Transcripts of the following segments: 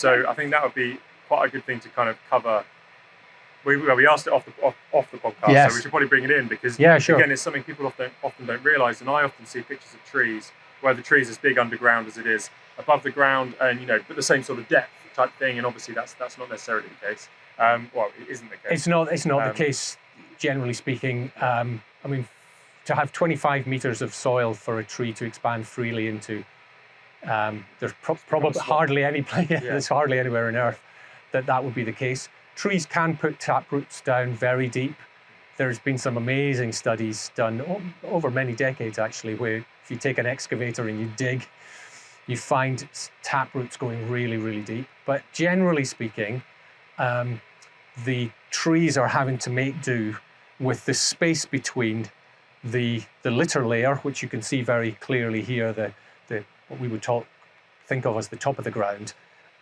So I think that would be quite a good thing to kind of cover. We asked it off the podcast, yes. So we should probably bring it in because sure. Again, it's something people often don't realise, and I often see pictures of trees where the tree's as big underground as it is above the ground, and but the same sort of depth type thing, and obviously that's not necessarily the case. Well, it isn't the case. It's not the case, generally speaking. I mean, to have 25 meters of soil for a tree to expand freely into, there's probably hardly any place. There's hardly anywhere on Earth that would be the case. Trees can put tap roots down very deep. There's been some amazing studies done over many decades, actually, where if you take an excavator and you dig, you find tap roots going really, really deep. But generally speaking, the trees are having to make do with the space between the litter layer, which you can see very clearly here, what we would think of as the top of the ground,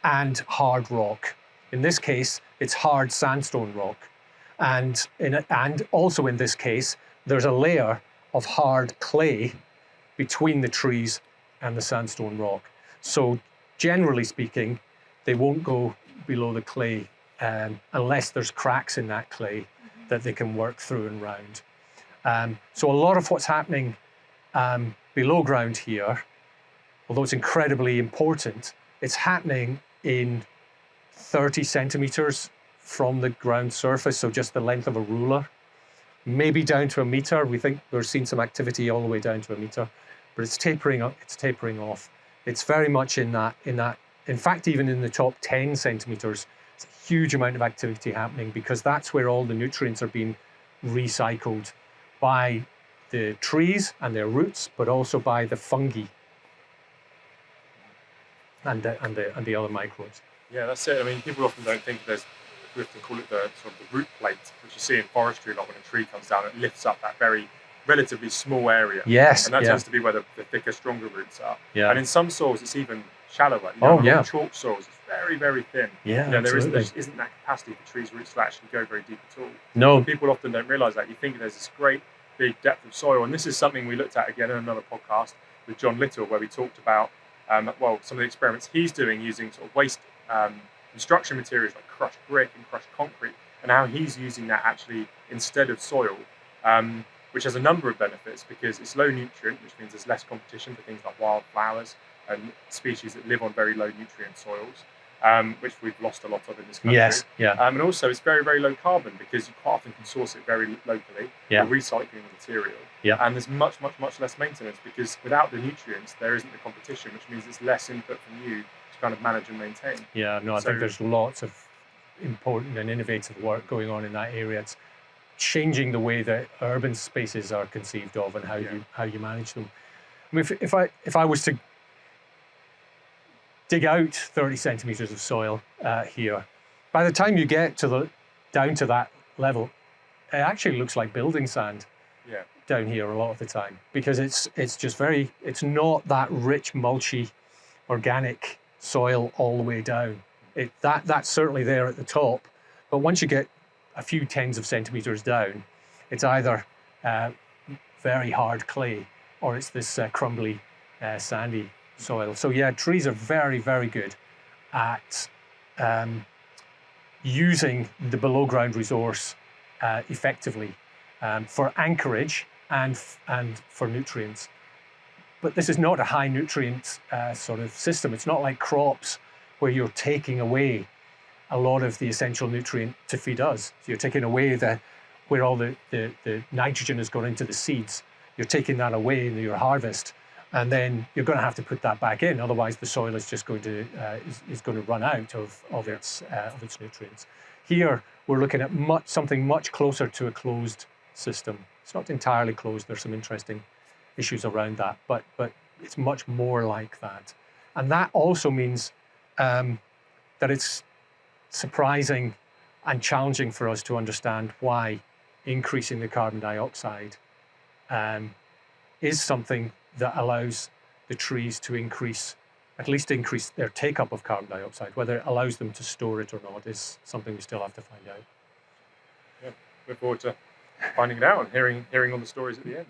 and hard rock. In this case, it's hard sandstone rock. And also in this case, there's a layer of hard clay between the trees and the sandstone rock. So generally speaking, they won't go below the clay unless there's cracks in that clay that they can work through and round. So a lot of what's happening below ground here, although it's incredibly important, it's happening in 30 centimeters from the ground surface, so just the length of a ruler, maybe down to a meter. We think we're seeing some activity all the way down to a meter, but it's tapering up. It's tapering off. It's very much in that. In fact, even in the top 10 centimeters, it's a huge amount of activity happening because that's where all the nutrients are being recycled by the trees and their roots, but also by the fungi and the other microbes. Yeah, that's it. I mean, people often don't think we often call it the sort of the root plate, which you see in forestry a lot when a tree comes down. It lifts up that very relatively small area. Yes. And that tends to be where the thicker, stronger roots are. Yeah. And in some soils, it's even shallower. Chalk soils, it's very, very thin. Yeah, there isn't that capacity for trees' roots to actually go very deep at all. No. But people often don't realise that. You think there's this great big depth of soil, and this is something we looked at again in another podcast with John Little, where we talked about some of the experiments he's doing using sort of waste construction materials like crushed brick and crushed concrete, and how he's using that actually instead of soil, which has a number of benefits because it's low nutrient, which means there's less competition for things like wildflowers and species that live on very low nutrient soils, which we've lost a lot of in this country. Yes, yeah. And also it's very, very low carbon because you quite often can source it very locally. Yeah. You're recycling the material. Yeah. And there's much, much, much less maintenance because without the nutrients, there isn't the competition, which means it's less input from you to kind of manage and maintain. Yeah, no, I think there's lots of important and innovative work going on in that area. It's changing the way that urban spaces are conceived of and how you manage them. I mean, if I was to dig out 30 centimeters of soil here, by the time you get down to that level, it actually looks like building sand. Yeah. Down here a lot of the time because it's not that rich, mulchy, organic soil all the way down. That's certainly there at the top, but once you get a few tens of centimeters down, it's either very hard clay or it's this crumbly, sandy soil. So yeah, trees are very, very good at using the below ground resource effectively for anchorage and for nutrients. But this is not a high nutrient sort of system. It's not like crops where you're taking away a lot of the essential nutrient to feed us. So you're taking away where all the nitrogen has gone into the seeds. You're taking that away in your harvest, and then you're going to have to put that back in. Otherwise, the soil is just going to run out of its nutrients. Here, we're looking at something much closer to a closed system. It's not entirely closed. There's some interesting issues around that, but it's much more like that. And that also means that it's surprising and challenging for us to understand why increasing the carbon dioxide is something that allows the trees to at least increase their take-up of carbon dioxide. Whether it allows them to store it or not is something we still have to find out. Yeah, look forward to finding it out and hearing all the stories at the end.